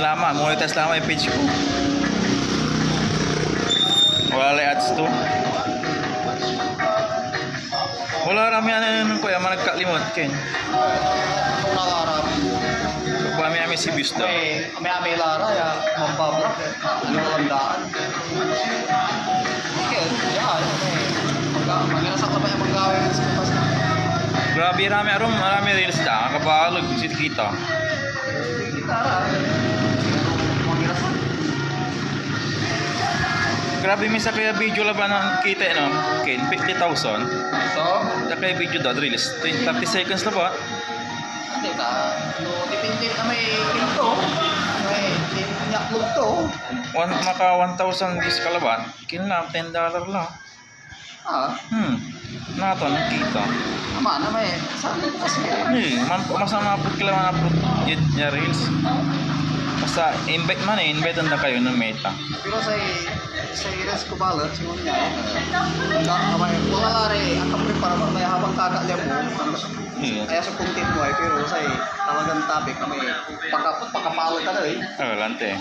lama, monetize lama yung page ko. Wala lang ads to. Wala rami ano ko yung mga nagkalimot, Ken. Kung nakarap. Kami si Bisto. May lara ya, mampablak eh. Ano ang daan? Okay, yan. Mag-inasak na ba yung manggawin sa kapas na? Grabe rami aron, marami reels da, kabalog si kita. Gitara. Mag-inasak. Grabe may sa kaya video laban ng kita no, Ken 50,000. So, Sa kaya video da reels 30 seconds na ba? hindi ka. No, dipindi na may pinto. May pinyak-log to. Maka 1,000 views kalaban, kinlam $10 lang. Ah, Nato nakita. ama na may. Saan kasi? Masama po kailangan upload yun niya reels. Basta invite man invite na kayo ng meta. Pero sa iras ko balat, singon niya eh. Hanggang kamay, wala lari, ang kapre para may habang kakalya mo. Kaya sa content mo ay, pero sa talagang topic kami, pagkapalo ka na eh. Oh, lante.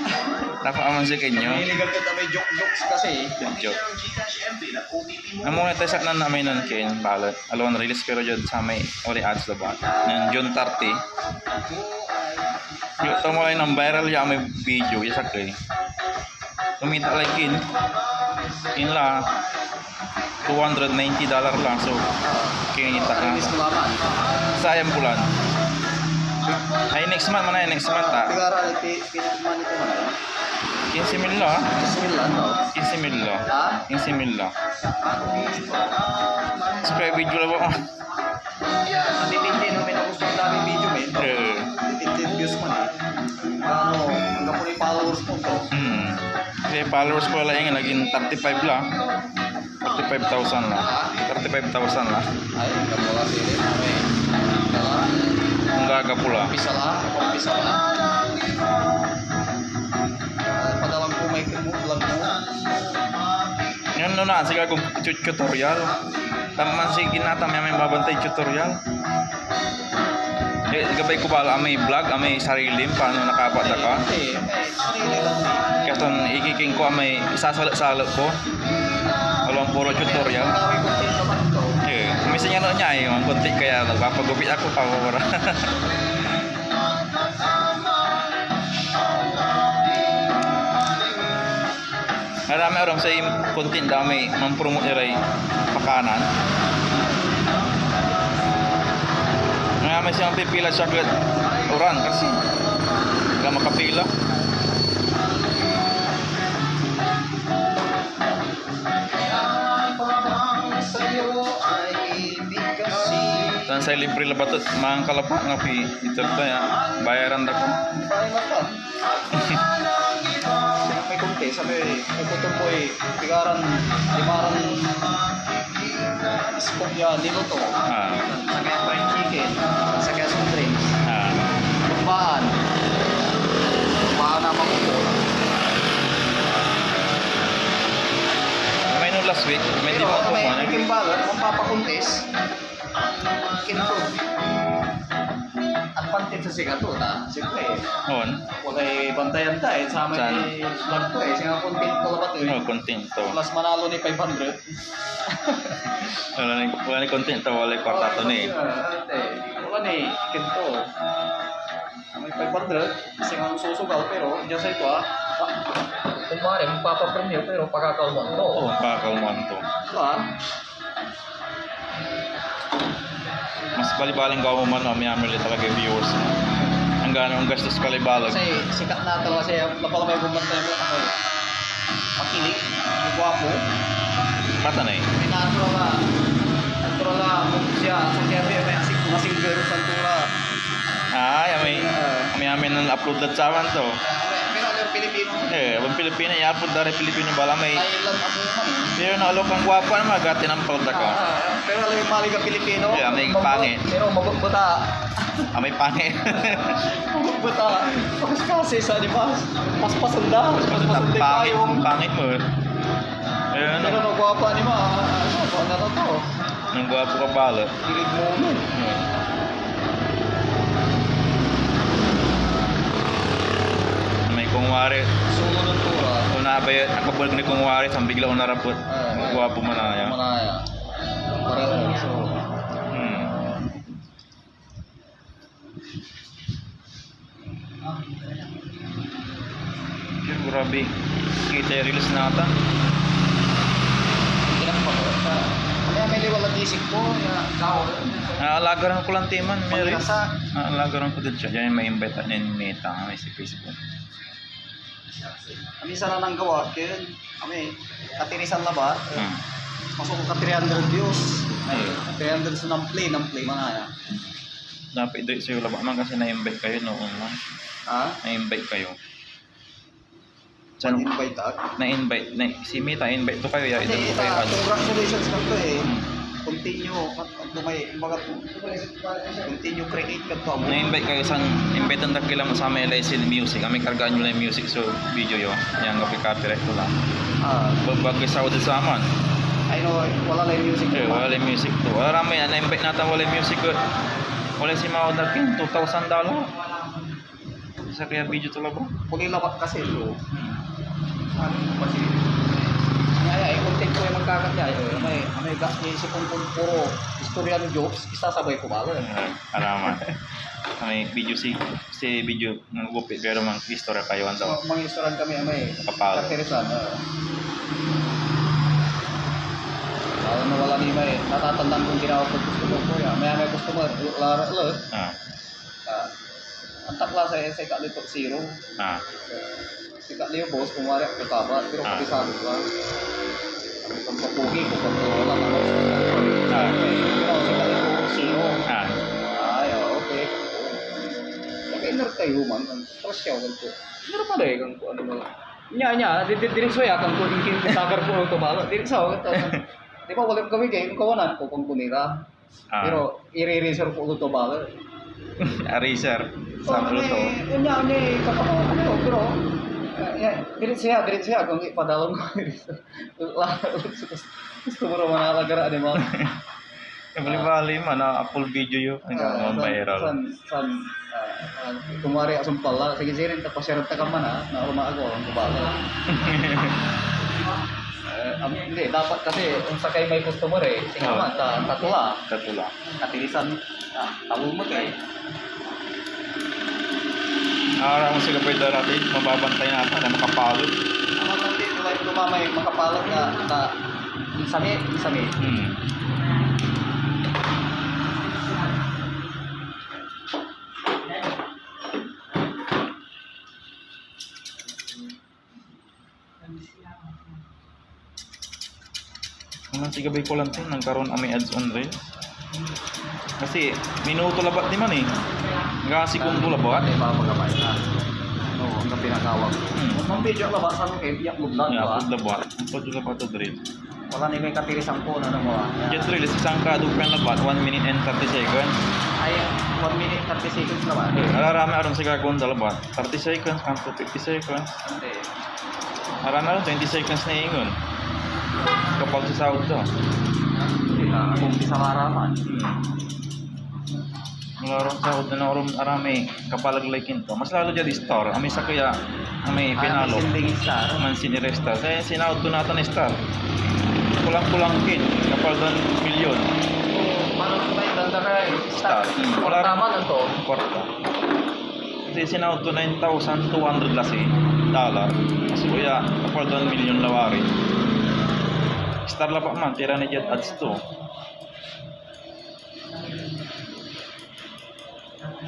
Napaaman si Kenyo. Niligal ka na may joke-jokes kasi. Joke. Monetize na namin nun Ken balot. Alone reels pero jud sa may ori ads na ba? Ng June 30. Yung tamo ay nang viral ya may video ya sakay. Tumita like in la $290 lang so kinita na. Rinis mo naman. Sayang bulan. Ay next month man ay next month ah. Tigara, pinagman ito man. 15 mil lah. Bismillah, no? 15 mil lah. Ha? 15 mil lah. Subscribe video lang ba? Dipindi no, may nagusto ang daming video, men. Eh. Dipindi views mo eh. Ano, hanggang po yung followers mo to. Kasi followers ko lang yung naging 35 lang. 35,000 lang. 35,000 lang. Ay, hanggang po kasi rin. May, Ang gaga pula. umpisa lang. Padalang po may vlog mo. Yun na sige kung tutorial. Taman si ginata may babantay tutorial. Gabay ko pala may vlog, may sarili paano nakapata ka. Hindi, sarili lang eh. Katon ikiking ko may isasalot ko. Walang puro tutorial. Gawin content naman to. Misalnya ano niya yung konti kaya nagpapagupit ako pa ora. Marami orang sa content dami mempromote nilay pakanan. Marami siyang pipila chocolate orang kasi nggak makapila. Dan saya libre lebat mang kalapak ngapi itu ya bayaran dak. May kumte, sabi, ikutom po eh, tigaran, limaran, scoop niya, niluto. Sa kaya fried chicken, sa kaya soft drinks. Lumbaan. Lumbaan na makupo. May no last week, may di Pero mo may ko kimbalot, mapapakuntis, kinto. Advantage sa sigato, na, siyempre, On. wala'y bantayan tayo, sa amin ni vlog ko eh, siya content ko labat eh. No content to. Plus manalo ni 500. Wala ni content to, wala kwarta to ni. Wala ni, kinto. May 500, kasi nga susugal, pero dyan sa ito kung maaari, magpapapremyo, pero pagkakalman to. Oh, pakalman to. Ito Mas balibaling gawa mo man, mamaya-mali talaga yung viewers mo. Ang gano'ng gastos balibalag. kasi sikat na ito, kasi napala may bumantay mo ako. Makilig, gwapo. Kata na eh. May natural na, siya, sa kaya may masingger sa tura. May upload na saman to. Pero ano yung Pilipino? Abang Pilipino, i-upload na rin Pilipino bala may... Thailand ako man. Pero naalok ang gwapa na magati ng palda ko. Pero alam yung mali ka Pilipino. May pangit. Pero mabukbuta. May pangit. Mabukbuta. Tapos kasi sa di ba? Paspasanda. Paspasanda Pangit, yung... pangit mo. Ayun. Pero nagwapa ni ma. Ano na to? Nang gwapo ka bala. Kilig mo nun. May nabay ako balik ni kung wari sambil bigla ko narapot. Gwapo manaya. Manaya. Pareho. So, Hmm. Yun, grabe. Kita yung release natin. hindi na pa ko. Kaya may liwala gisik ko. Alagaran ko lang timan, Mary. Pagkasa. Alagaran ko din siya. Yan may invite na yung Meta, may si Facebook. Kami sana nang gawa. Kaya kami katirisan labat. Hmm. Masuk ko ka 300 views. Ay. 300 sa ng play manaya. Dapat ito sa'yo laba man kasi na-invite kayo noon lang. Ha? Na-invite kayo. Saan Saan? invite Na-invite. Si Meta, invite to kayo. Ya, ito Hindi, to kayo. congratulations lang to eh. Hmm. Continue, continue create ka to mo. Na-invite kayo sa invite ang dakila mo sa may LSL Music. Kami kargaan nyo lang yung music so video yo. Yang kapag copyright ko lang. Bagbagay sa audio sa aman. I know, wala lang yung music. Eh, wala yung music to. Wala ramay, na-invite natin wala yung music ko. Wala si Mao Darkin, $2,000. Sa kaya video to lang bro. Kung ilabat kasi ito, ano ba si... Ay, content ko yung magkakatya. May isip kong puro istorya ng jokes, isasabay ko ba? Alaman. May video si video ng gupit pero mang istorya kayo ang daw. Mga istoryan kami, may Kapal. katerisan. Lalo na wala ni may natatandaan kong ginawa ko customer ko yan. May customer, lara alert. Ang takla sa kalito zero. Sikat niyo boss, kumari ako tabat, pero kapisado lang. Ang papugi ko, kung wala na ako. Pero sikat niyo zero. Ay, okay. Naka-inert kayo man, tapos siya ako ganito. Meron pa dahil kang ano mo. Nya, diretso ya kang kuning kintakar po ito balo. Diretso ako ganito. Di ba wala kami kayo, kawanan ko kung kunira. Pero i-re-reserve ko ito balo. Eraser. Sample to. Unya, kakapawan ko, pero diretso ya kung ipadalong ko. Gusto mo naman nakalagara, di ba? Bali-bali man na full video yo. Ang viral. Kumari asong pala, sige sirin tapos siya ka man na umaagaw ang kubala. Hindi, dapat kasi kung sakay may customer sige man, tatula. Katilisan, tawag mo kayo. Araw mo sila pwede natin, mababantay natin na makapalot. Ang natin, may makapalot na sami. Naman si gabay ko lang din, nagkaroon kami ads on reel. Kasi minuto labat di man eh. Nga segundo labat. Para magamay na. Oo, ang pinakawag. Ang video labat sa mga iyak lublan Ya, ba? pud labat. Pud labat to reel. Wala ni may katirisan ko na mo. Jet reel isang kado pen labat 1 minute and 30 seconds. Ay, 1 minute 30 seconds naman. Nararami aron sa gagawin sa labat. 30 seconds, kanto 50 seconds. Hindi. Narana 20 seconds na ingon. Kapag sa sahod to. Hindi na, kung di sa maraman. Larong sahod na naroon arami kapalaglaikin to. Mas lalo dyan store. Ami sa kaya may pinalo. Sinding star. Man siniresta. Kaya sinahod to natin ni star. Kulang-kulang kin. Kapal doon milyon. Paano ko tayo dandaray? Star. Wala naman ito. Porta. Kasi sinahod to 9,200 lasi dollar. Mas kuya kapal doon milyon lawari. Star la pa man. Tira na dyan ads to.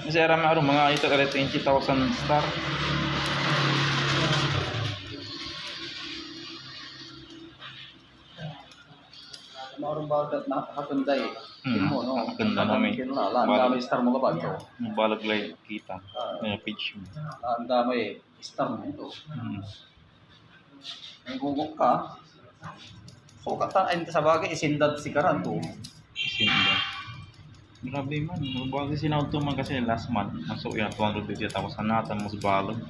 Kasi arami aron mga ito 20,000 star. Marong bagat na katunday. Mo no. Ganda namin. Ang dami star mo ba to? Balaglay kita. Page mo. Ang dami star mo ito. Ang gugok ka. So kataan sa bagay isindad si karan to. Isinda. Grabe man. Bagay sinawag to man kasi last month. Maso yan 250 tapos hanatan mo sa balag.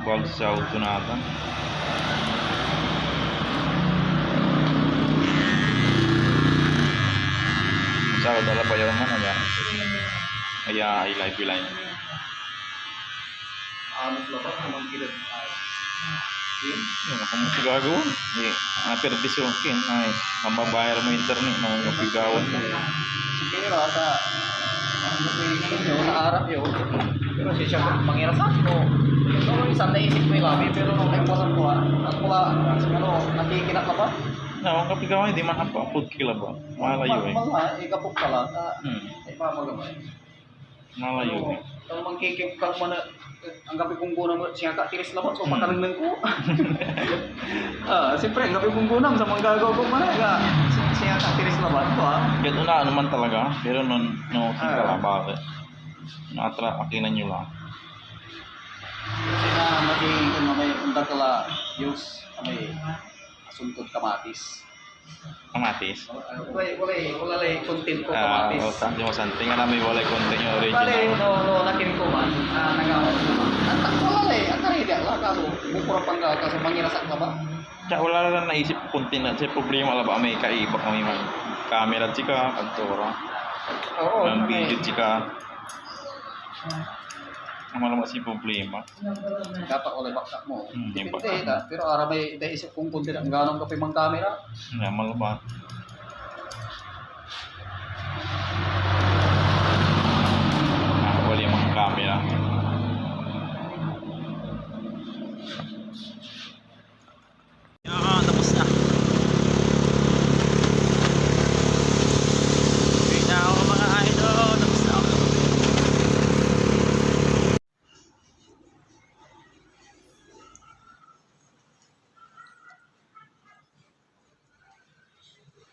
Balag sa auto natan. Sa dala pa yaw man aya. Aya ay live line. Ano ba naman kilid ay. Yung ako mo sigagawin. Eh, ang perdiso kin ay mababayar mo internet na yung pigawan mo. Pero sa naarap yun. Pero siya mangirasak mo. So, isang naisip ko yung labi, pero nung nagpasan ko at pula, nakikinat na ba? Na, ang kapigawan hindi man apa, food kila ba? Malayo eh. Ikapok pala, Hmm. ipamagamay. Malayo eh. Kalau mangkikip kang mana ang gabi kong gunam siya ka tiris labat so pakalanglang ko. Siyempre ang gabi kong gunam sa manggagaw ko mana ga siya ka tiris labat ko Kahit una ano man talaga, pero no kita lang bakit. Natra akinan nyo lang. Kasi na maging kung may undag kala use may asuntod kamatis. Kamatis. Wala lay content ko Ah, kamatis. yung something na may walay content yung Bale, original. no, nakin ko man, nagawa ko man. Wala lay, ang karida lang kaso, bukura pang kaso mangirasak na ba? Kaya wala lang naisip content na siya problema lang ba may kaiba kami man. Camera chika, kantora. Oo, Ang video chika. Ang malaman si problema. dapat oleh baksak mo. Yung Depende ka, pero ara may naisip kong content ang ganong kape mang camera. Nga malaman. Wala yung mga camera. Tapos na. Uwi na ako mga idol. Tapos na ako.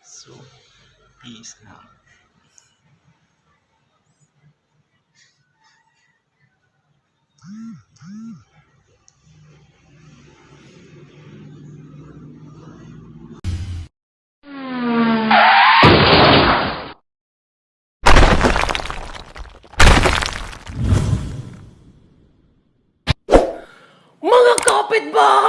So, peace out. Mga kapitbahay!